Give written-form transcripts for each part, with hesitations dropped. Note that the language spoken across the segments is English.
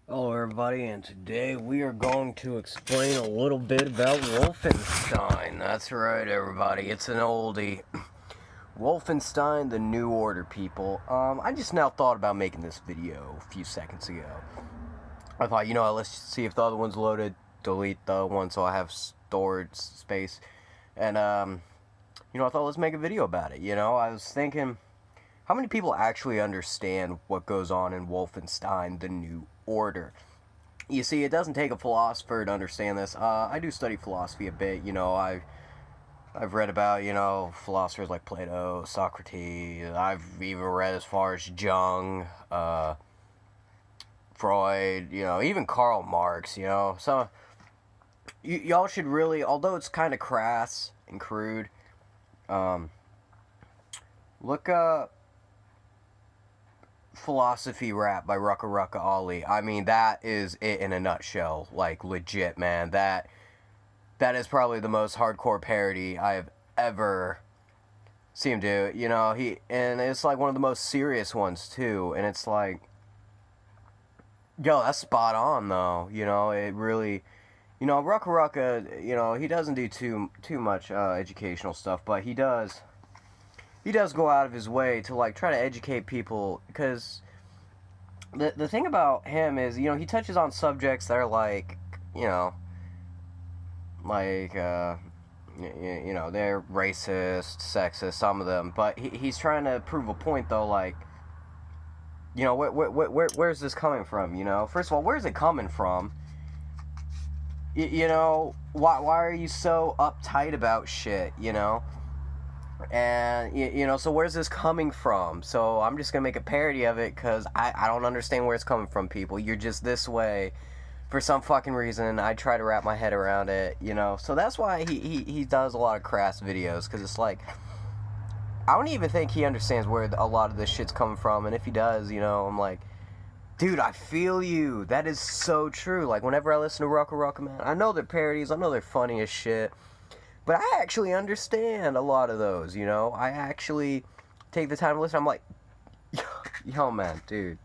Hello everybody, and today we are going to explain a little bit about Wolfenstein. That's right everybody, it's an oldie. Wolfenstein, the New Order, people. I just now thought about making this video a few seconds ago. I thought, let's see if the other one's loaded, delete the one so I have storage space. And, I thought let's make a video about it, I was thinking, how many people actually understand what goes on in Wolfenstein, the New Order? You see, it doesn't take a philosopher to understand this. I do study philosophy a bit, I've read about, philosophers like Plato, Socrates. I've even read as far as Jung, Freud, even Karl Marx, So, y'all should really, although it's kind of crass and crude, look up Philosophy Rap by Rucka Rucka Ali. I mean, that is it in a nutshell. Like, legit, man. That is probably the most hardcore parody I have ever seen him do. And it's like one of the most serious ones, too. And it's like, yo, that's spot on, though. It really, Rucka Rucka, he doesn't do too much educational stuff, but he does go out of his way to like try to educate people, because the thing about him is, he touches on subjects that are like, they're racist, sexist, some of them, but he's trying to prove a point though, like, where's this coming from? First of all, where's it coming from? Why are you so uptight about shit? And, so where's this coming from? So I'm just going to make a parody of it because I don't understand where it's coming from, people. You're just this way for some fucking reason. I try to wrap my head around it, So that's why he does a lot of crass videos, because it's like, I don't even think he understands where a lot of this shit's coming from. And if he does, I'm like, dude, I feel you. That is so true. Like, whenever I listen to Rucka Rucka, man, I know they're parodies. I know they're funny as shit. But I actually understand a lot of those, I actually take the time to listen. I'm like, yo, man, dude.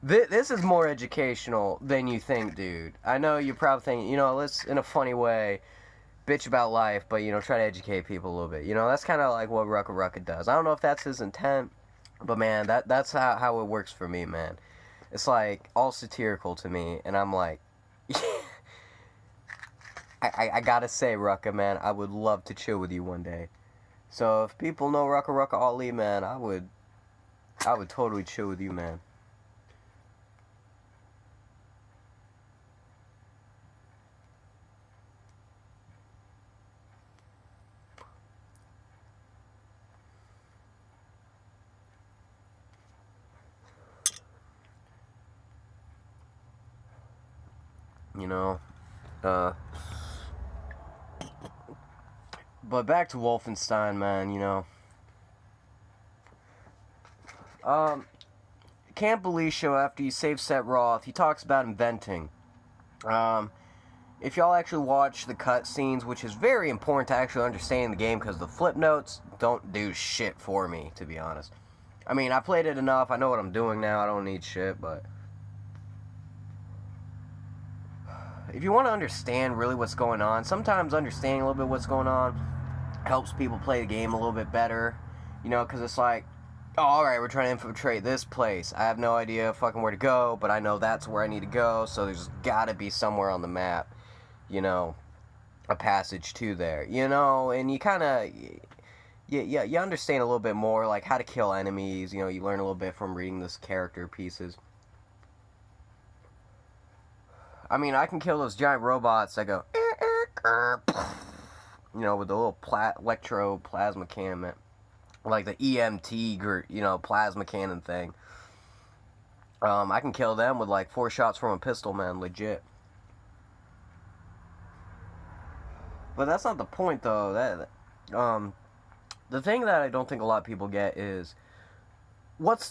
This is more educational than you think, dude. I know you're probably thinking, let's, in a funny way, bitch about life, but, try to educate people a little bit. That's kind of like what Rucka Rucka does. I don't know if that's his intent, but, man, that's how it works for me, man. It's, like, all satirical to me, and I'm like, I gotta say, Rucka, man, I would love to chill with you one day. So if people know Rucka Rucka Ali, man, I would totally chill with you, man. But back to Wolfenstein, man, Camp Alicia, after you save Set Roth, he talks about inventing. If y'all actually watch the cutscenes, which is very important to actually understanding the game, because the flip notes don't do shit for me, to be honest. I mean, I played it enough, I know what I'm doing now, I don't need shit, but if you want to understand really what's going on, sometimes understanding a little bit what's going on helps people play the game a little bit better, because it's like, oh, alright, we're trying to infiltrate this place. I have no idea fucking where to go, but I know that's where I need to go, so there's gotta be somewhere on the map, a passage to there, and you kind of, you understand a little bit more, like, how to kill enemies, you learn a little bit from reading this character pieces. I mean, I can kill those giant robots that go, with the little electro-plasma cannon, like the EMT, plasma cannon thing. I can kill them with, like, 4 shots from a pistol, man, legit. But that's not the point, though. The thing that I don't think a lot of people get is, what is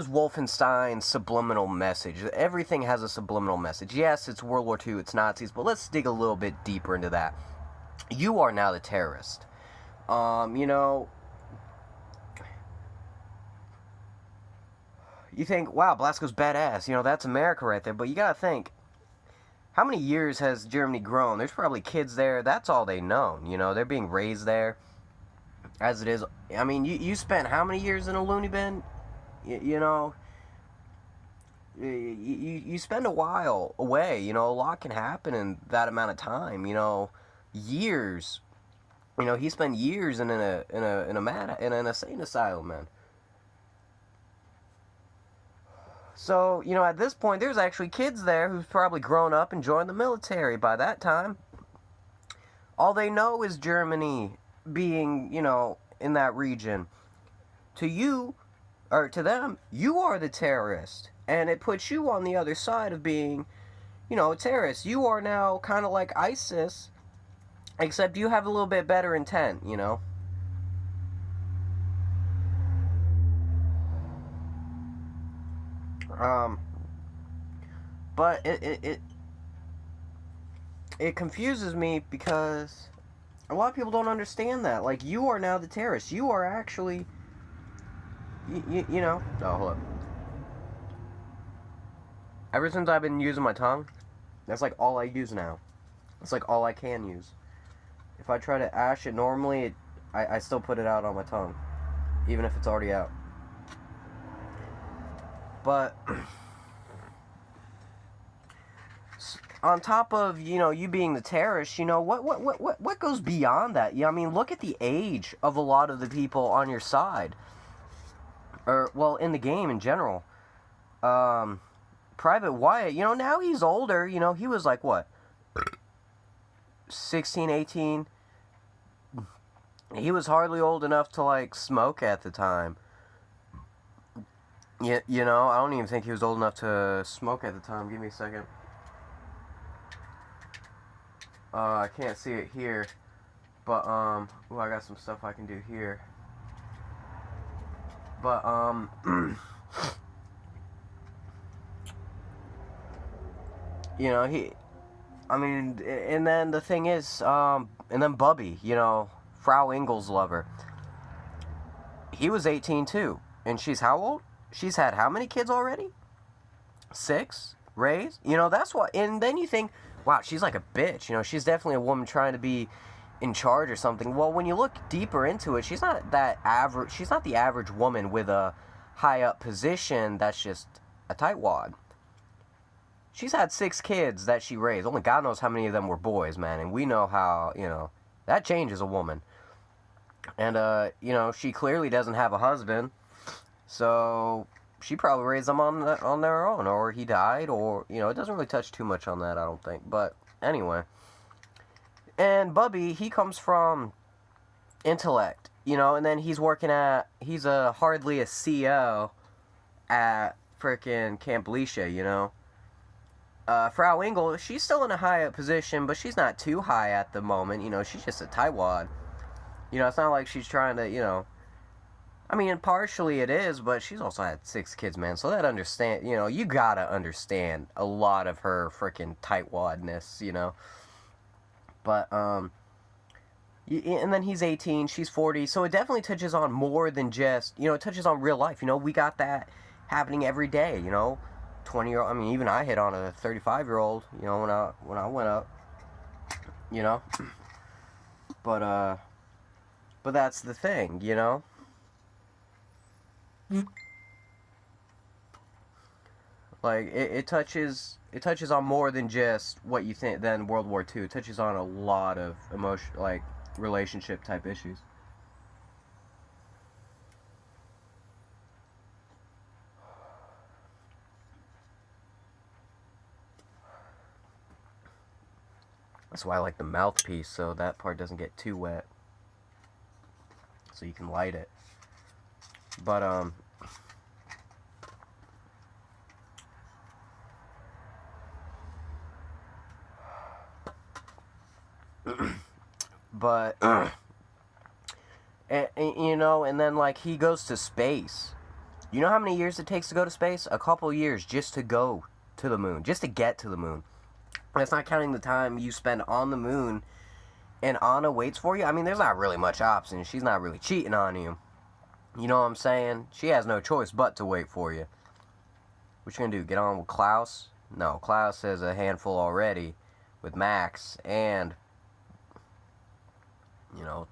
Wolfenstein's subliminal message? Everything has a subliminal message. Yes, it's World War II, it's Nazis, but let's dig a little bit deeper into that. You are now the terrorist. you think, wow, Blasco's badass. You know, that's America right there. But you gotta think, how many years has Germany grown? There's probably kids there. That's all they know. You know, they're being raised there. As it is, I mean, you spent how many years in a loony bin? You know, you spend a while away. You know, a lot can happen in that amount of time. You know, years. You know, he spent years in an insane asylum, man. So, you know, at this point, there's actually kids there who've probably grown up and joined the military by that time. All they know is Germany being, you know, in that region. To you, or to them, you are the terrorist. And it puts you on the other side of being, you know, a terrorist. You are now kind of like ISIS, except you have a little bit better intent, you know. But it confuses me because a lot of people don't understand that. Like, you are now the terrorist. You are actually, you know. Oh, hold up. Ever since I've been using my tongue, that's like all I use now. It's like all I can use. If I try to ash it normally, I still put it out on my tongue, even if it's already out. But on top of, you know, you being the terrorist, you know, what goes beyond that? Yeah, I mean, look at the age of a lot of the people on your side. Or, well, in the game in general. Private Wyatt, you know, now he's older, you know, he was like, what? 16, 18. He was hardly old enough to, like, smoke at the time. You know, I don't even think he was old enough to smoke at the time. Give me a second. I can't see it here. But, ooh, I got some stuff I can do here. But, you know, I mean, and then the thing is, and then Bubby, you know, Frau Engel's lover. He was 18 too. And she's how old? She's had how many kids already? 6? Raised? You know, that's what, and then you think, wow, she's like a bitch. You know, she's definitely a woman trying to be in charge or something. Well, when you look deeper into it, she's not that average. She's not the average woman with a high up position that's just a tightwad. She's had 6 kids that she raised. Only God knows how many of them were boys, man. And we know how, you know, that changes a woman. And, you know, she clearly doesn't have a husband. So she probably raised them on their own. Or he died. Or, you know, it doesn't really touch too much on that, I don't think. But, anyway. And Bubby, he comes from intellect. You know, and then he's hardly a CO at frickin' Camp Alicia, you know. Frau Engel, she's still in a high up position, but she's not too high at the moment. You know, she's just a tightwad. You know, it's not like she's trying to, you know. I mean, partially it is, but she's also had 6 kids, man. So you know, you gotta understand a lot of her freaking tightwadness, you know. But, and then he's 18, she's 40, so it definitely touches on more than just, you know, it touches on real life. You know, we got that happening every day, you know. 20-year-old, I mean, even I hit on a 35-year-old, you know, when I went up, you know. But that's the thing, you know. Like, it touches on more than just what you think than World War II. It touches on a lot of like, relationship type issues. That's why I like the mouthpiece, so that part doesn't get too wet. So you can light it. But, and, you know, and then, like, he goes to space. You know how many years it takes to go to space? A couple years just to go to the moon, just to get to the moon. That's not counting the time you spend on the moon and Anna waits for you. I mean, there's not really much option. She's not really cheating on you. You know what I'm saying? She has no choice but to wait for you. What you gonna do? Get on with Klaus? No, Klaus has a handful already with Max, and you know,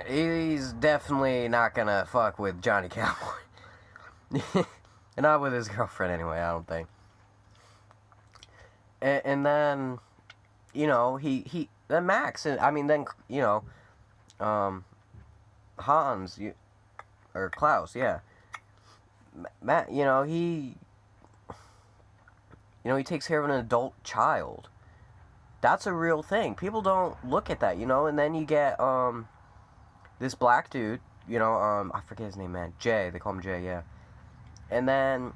he's definitely not gonna fuck with Johnny Cowboy. And not with his girlfriend anyway, I don't think. And then, you know, then Max, and I mean, then, you know, Hans, or Klaus, yeah. Matt, you know, he takes care of an adult child. That's a real thing. People don't look at that, you know. And then you get this black dude, you know, I forget his name, man. Jay, they call him Jay, yeah. And then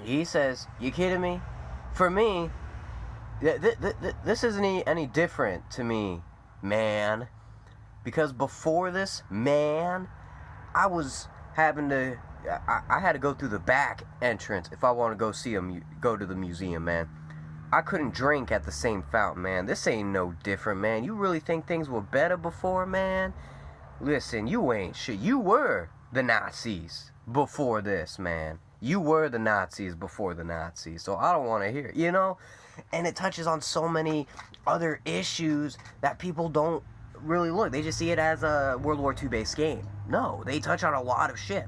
he says, "You kidding me? For me, this isn't any different to me, man. Because before this, man, I was having to, I had to go through the back entrance if I want to go to the museum, man. I couldn't drink at the same fountain, man. This ain't no different, man. You really think things were better before, man? Listen, you ain't shit. You were the Nazis before this, man. You were the Nazis before the Nazis. So I don't want to hear it, you know? And it touches on so many other issues that people don't really look. They just see it as a World War II based game. No, they touch on a lot of shit.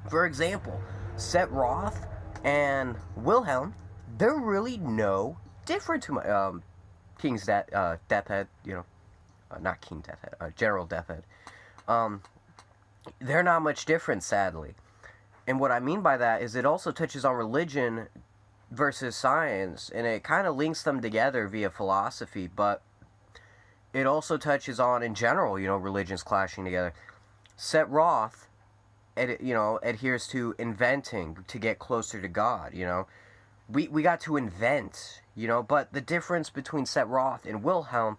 For example, Set Roth and Wilhelm, they're really no different to my King's Death Head, you know, not King Death Head, General Death Head. They're not much different, sadly. And what I mean by that is it also touches on religion versus science, and it kind of links them together via philosophy, but it also touches on, in general, you know, religions clashing together. Set Roth, you know, adheres to inventing to get closer to God, you know. We got to invent, you know, but the difference between Set Roth and Wilhelm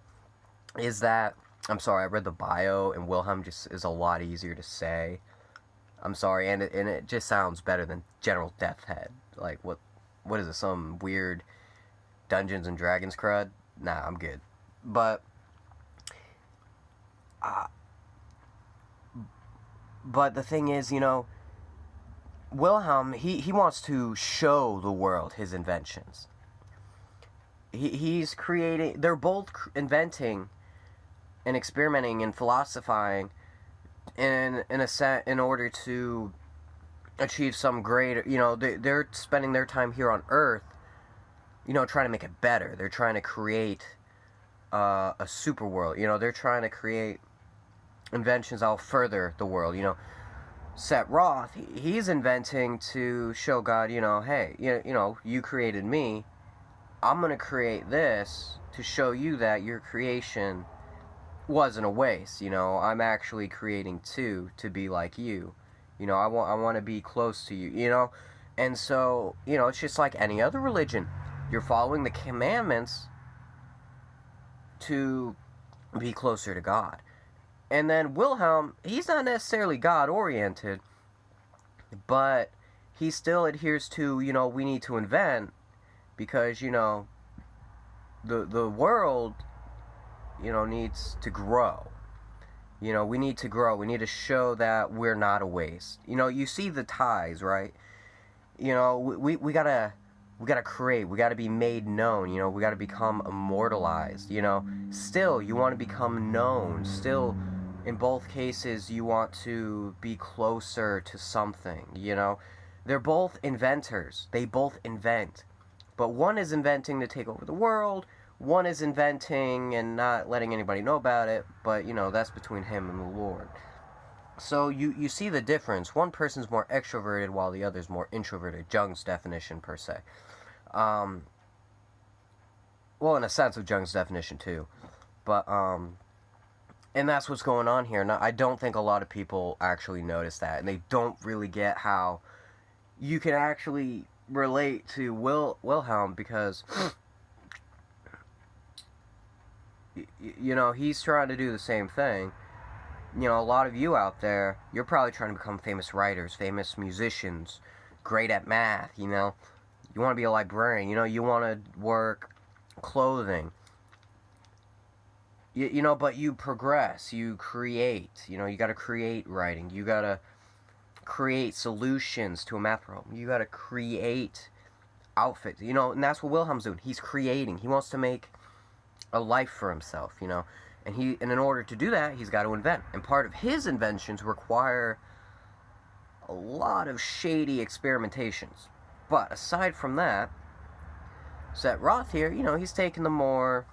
is that, I'm sorry, I read the bio, and Wilhelm just is a lot easier to say. I'm sorry, and it just sounds better than General Death Head. Like, what is it, some weird Dungeons and Dragons crud? Nah, I'm good. But the thing is, you know, Wilhelm, he wants to show the world his inventions. He's creating, they're both inventing and experimenting and philosophizing in order to achieve some greater, you know, they're spending their time here on Earth, you know, trying to make it better. They're trying to create a super world, you know, they're trying to create inventions that'll further the world, you know. Set Roth, he's inventing to show God, you know, hey, you know, you created me, I'm going to create this to show you that your creation wasn't a waste, you know. I'm actually creating two to be like you. You know, I want to be close to you, you know. And so, you know, it's just like any other religion. You're following the commandments to be closer to God. And then Wilhelm, he's not necessarily God-oriented, but he still adheres to, you know, we need to invent because, you know, the world, you know, needs to grow. You know, we need to grow. We need to show that we're not a waste. You know, you see the ties, right? You know, we gotta create. We gotta be made known. You know, we gotta become immortalized. You know, still, you want to become known. Still, in both cases, you want to be closer to something. You know, they're both inventors. They both invent, but one is inventing to take over the world. One is inventing and not letting anybody know about it, but, you know, that's between him and the Lord. So you see the difference. One person's more extroverted while the other's more introverted. Jung's definition, per se. Well, in a sense of Jung's definition, too. But, and that's what's going on here. Now, I don't think a lot of people actually notice that, and they don't really get how you can actually relate to Wilhelm, because you know, he's trying to do the same thing. You know, a lot of you out there, you're probably trying to become famous writers, famous musicians, great at math, you know. You want to be a librarian, you know, you want to work clothing. You know, but you progress, you create, you know, you got to create writing, you got to create solutions to a math problem. You gotta create outfits, you know, and that's what Wilhelm's doing. He's creating. He wants to make a life for himself, you know, and in order to do that, he's got to invent. And part of his inventions require a lot of shady experimentations. But aside from that, Set Roth here, you know, he's taking the more,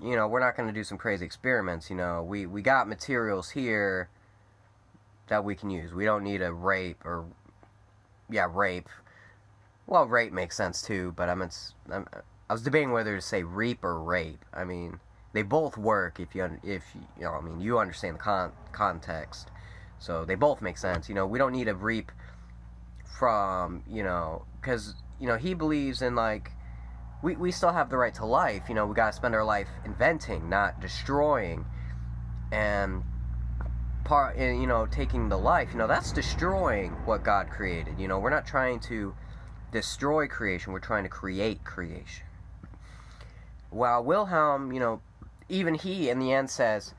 you know, we're not going to do some crazy experiments, you know, we got materials here that we can use. We don't need a rape. Well, rape makes sense too, but I was debating whether to say reap or rape. I mean, they both work if you know, I mean, you understand the context. So they both make sense. You know, we don't need a reap from, you know, because, you know, he believes in, like, we still have the right to life. You know, we got to spend our life inventing, not destroying. And you know, taking the life, you know, that's destroying what God created. You know, we're not trying to destroy creation, we're trying to create creation. While Wilhelm, you know, even he in the end says,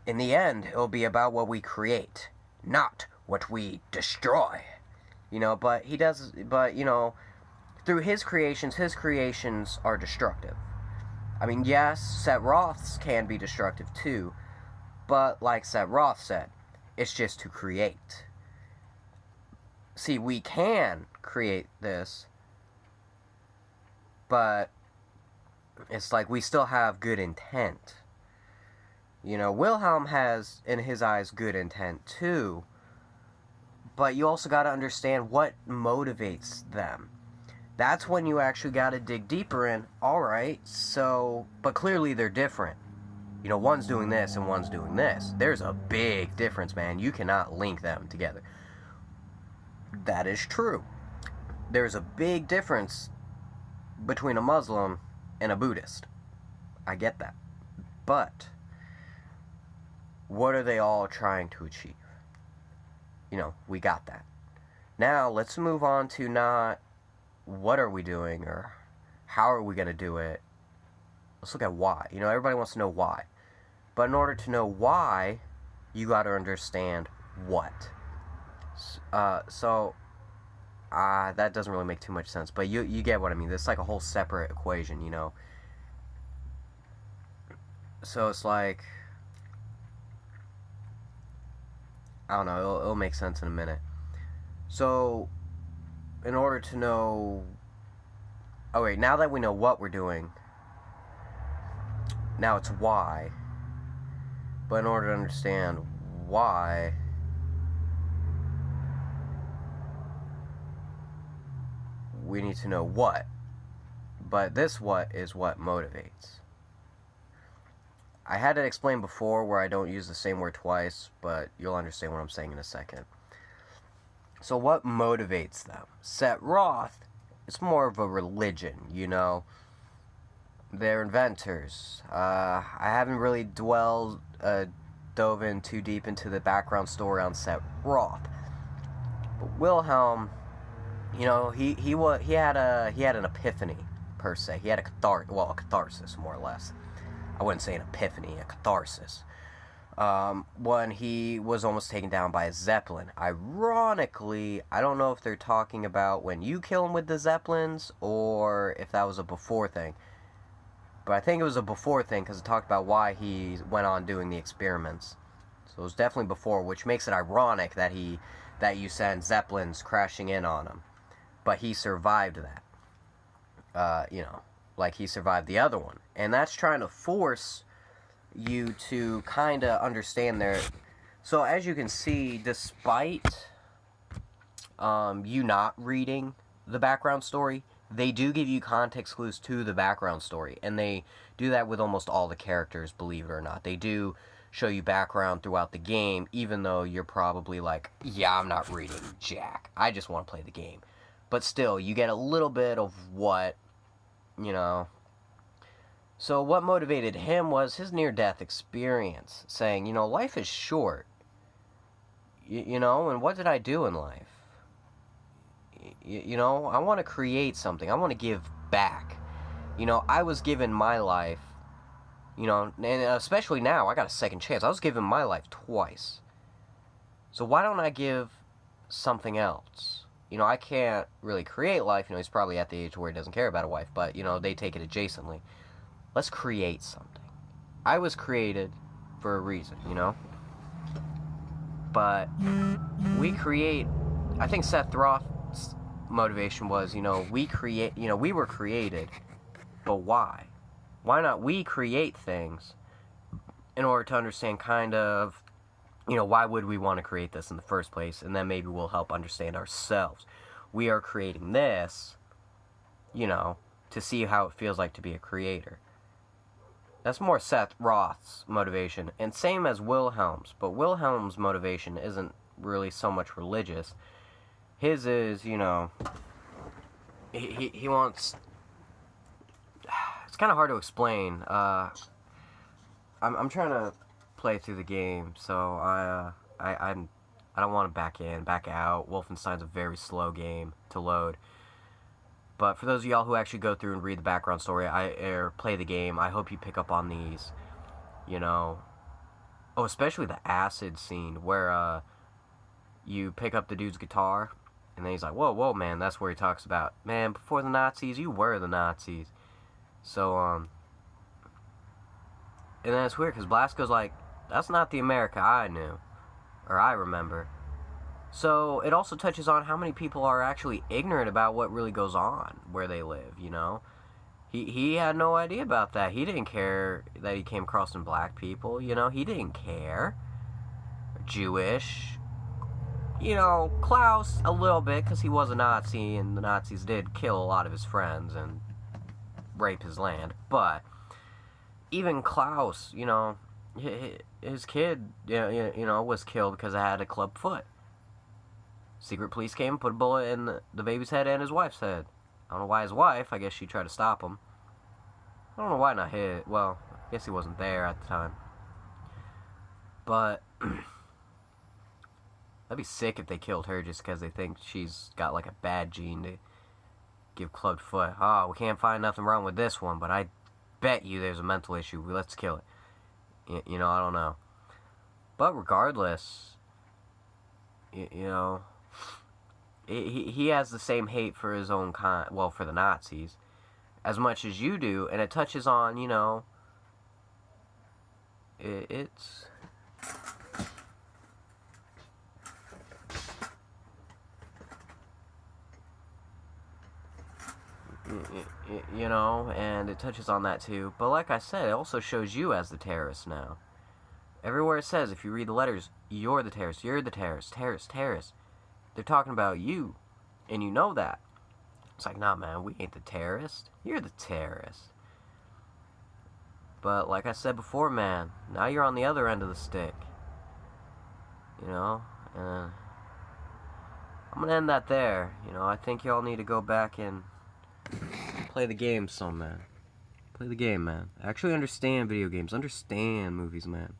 in the end, it'll be about what we create, not what we destroy. You know, but you know, through his creations are destructive. I mean, yes, Set Roth's can be destructive too, but like Set Roth said, it's just to create. See, we can create this, but it's like we still have good intent. You know, Wilhelm has, in his eyes, good intent too, but you also got to understand what motivates them. That's when you actually got to dig deeper in, alright, so, but clearly they're different. You know, one's doing this and one's doing this. There's a big difference, man. You cannot link them together. That is true. There's a big difference between a Muslim and a Buddhist. I get that. But what are they all trying to achieve? You know, we got that. Now, let's move on to not what are we doing or how are we going to do it. Let's look at why. You know, everybody wants to know why. But in order to know why, you got to understand what. That doesn't really make too much sense. But you get what I mean. It's like a whole separate equation, you know. So it's like, I don't know, it'll make sense in a minute. So, in order to know... Oh wait, now that we know what we're doing, now it's why. But in order to understand why, we need to know what. But this what is what motivates. I had it explained before where I don't use the same word twice, but you'll understand what I'm saying in a second. So what motivates them? Set Roth, it's more of a religion, you know. They're inventors. I haven't really dove in too deep into the background story on Set Roth. But Wilhelm, you know, he had an epiphany per se. He had a catharsis more or less. I wouldn't say an epiphany, a catharsis. When he was almost taken down by a Zeppelin. Ironically, I don't know if they're talking about when you kill him with the Zeppelins or if that was a before thing. But I think it was a before thing because it talked about why he went on doing the experiments. So it was definitely before, which makes it ironic that you send Zeppelins crashing in on him. But he survived that. You know, like he survived the other one. And that's trying to force you to kind of understand their... So as you can see, despite you not reading the background story, they do give you context clues to the background story, and they do that with almost all the characters, believe it or not. They do show you background throughout the game, even though you're probably like, yeah, I'm not reading jack, I just want to play the game. But still, you get a little bit of what, you know... So what motivated him was his near-death experience, saying, you know, life is short, you know, and what did I do in life? You know, I want to create something. I want to give back. You know, I was given my life, you know, and especially now, I got a second chance. I was given my life twice. So why don't I give something else. You know, I can't really create life. You know, he's probably at the age where he doesn't care about a wife, but, you know, they take it adjacently. Let's create something. I was created for a reason, you know? But we create, I think Seth Roth's motivation was, you know, we were created, but why? Why not we create things in order to understand kind of, you know, why would we want to create this in the first place? And then maybe we'll help understand ourselves. We are creating this, you know, to see how it feels like to be a creator. That's more Seth Roth's motivation, and same as Wilhelm's. But Wilhelm's motivation isn't really so much religious. His is, you know, he wants... It's kind of hard to explain. I'm trying to play through the game, so I don't want to back out. Wolfenstein's a very slow game to load. But for those of y'all who actually go through and read the background story, or play the game, I hope you pick up on these, you know. Oh, especially the acid scene where you pick up the dude's guitar, and then he's like, whoa, man, that's where he talks about, man, before the Nazis, you were the Nazis. So, and then it's weird, because Blasco's like, that's not the America I knew, or I remember. So, it also touches on how many people are actually ignorant about what really goes on where they live, you know? He had no idea about that. He didn't care that he came across some black people, you know? He didn't care. Jewish. You know, Klaus, a little bit, because he was a Nazi, and the Nazis did kill a lot of his friends and rape his land. But, even Klaus, you know, his kid, you know, was killed because it had a club foot. Secret police came, put a bullet in the baby's head and his wife's head. I don't know why his wife, I guess she tried to stop him. I don't know why not hit. Well, I guess he wasn't there at the time. But, that'd be sick if they killed her just because they think she's got like a bad gene to give clubbed foot. Oh, we can't find nothing wrong with this one, but I bet you there's a mental issue. Let's kill it. You know, I don't know. But regardless, you know... He has the same hate for his own kind, well, for the Nazis, as much as you do, and it touches on, you know, it's... You know, and it touches on that too, but like I said, it also shows you as the terrorist now. Everywhere it says, if you read the letters, you're the terrorist, terrorist. They're talking about you, and you know that. It's like, nah, man, we ain't the terrorist. You're the terrorist. But like I said before, man, now you're on the other end of the stick. You know, and I'm gonna end that there. You know, I think y'all need to go back and play the game some, man. Play the game, man. Actually understand video games. Understand movies, man.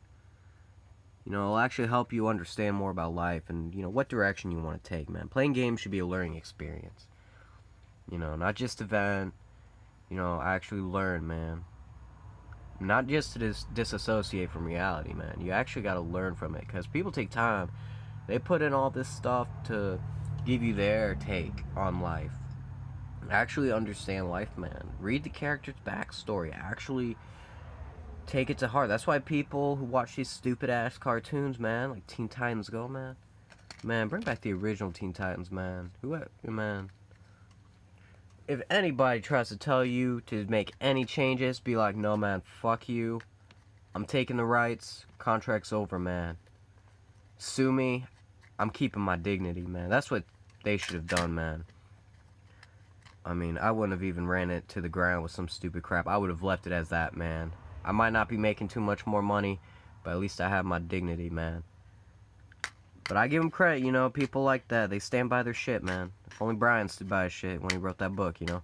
You know, it'll actually help you understand more about life and, you know, what direction you want to take, man. Playing games should be a learning experience. You know, not just a vent. You know, actually learn, man. Not just to disassociate from reality, man. You actually got to learn from it. Because people take time. They put in all this stuff to give you their take on life. Actually understand life, man. Read the character's backstory. Actually... take it to heart. That's why people who watch these stupid-ass cartoons, man, like Teen Titans Go, man. Man, bring back the original Teen Titans, man. Man. If anybody tries to tell you to make any changes, be like, no, man, fuck you. I'm taking the rights. Contract's over, man. Sue me. I'm keeping my dignity, man. That's what they should have done, man. I mean, I wouldn't have even ran it to the ground with some stupid crap. I would have left it as that, man. I might not be making too much more money, but at least I have my dignity, man. But I give them credit, you know, people like that, they stand by their shit, man. If only Brian stood by his shit when he wrote that book, you know.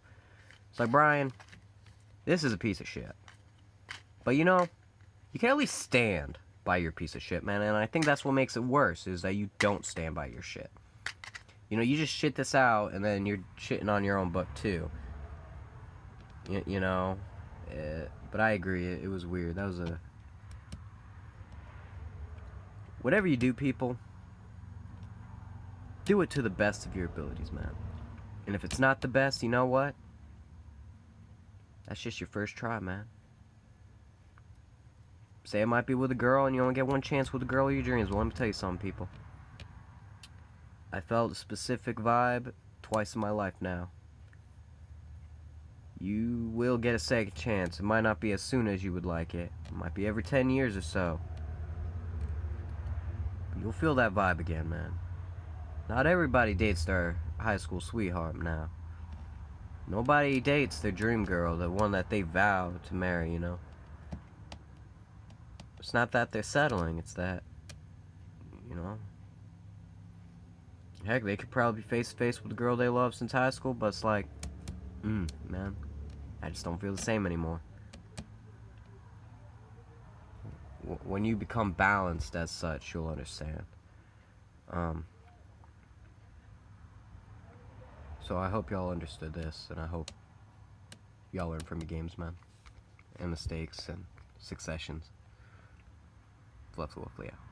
It's like, Brian, this is a piece of shit. But, you know, you can at least stand by your piece of shit, man. And I think that's what makes it worse, is that you don't stand by your shit. You know, you just shit this out, and then you're shitting on your own book, too. You know... but I agree, it was weird. That was a... Whatever you do, people, do it to the best of your abilities, man. And if it's not the best, you know what? That's just your first try, man. Say it might be with a girl and you only get one chance with the girl of your dreams. Well, let me tell you something, people. I felt a specific vibe twice in my life now. You will get a second chance. It might not be as soon as you would like it. It might be every 10 years or so. But you'll feel that vibe again, man. Not everybody dates their high school sweetheart now. Nobody dates their dream girl, the one that they vow to marry, you know. It's not that they're settling, it's that, you know. Heck, they could probably be face to face with the girl they love since high school, but it's like, man, I just don't feel the same anymore. When you become balanced as such, you'll understand. So I hope y'all understood this, and I hope y'all learn from your games, man. And mistakes and successions. Wolfly out.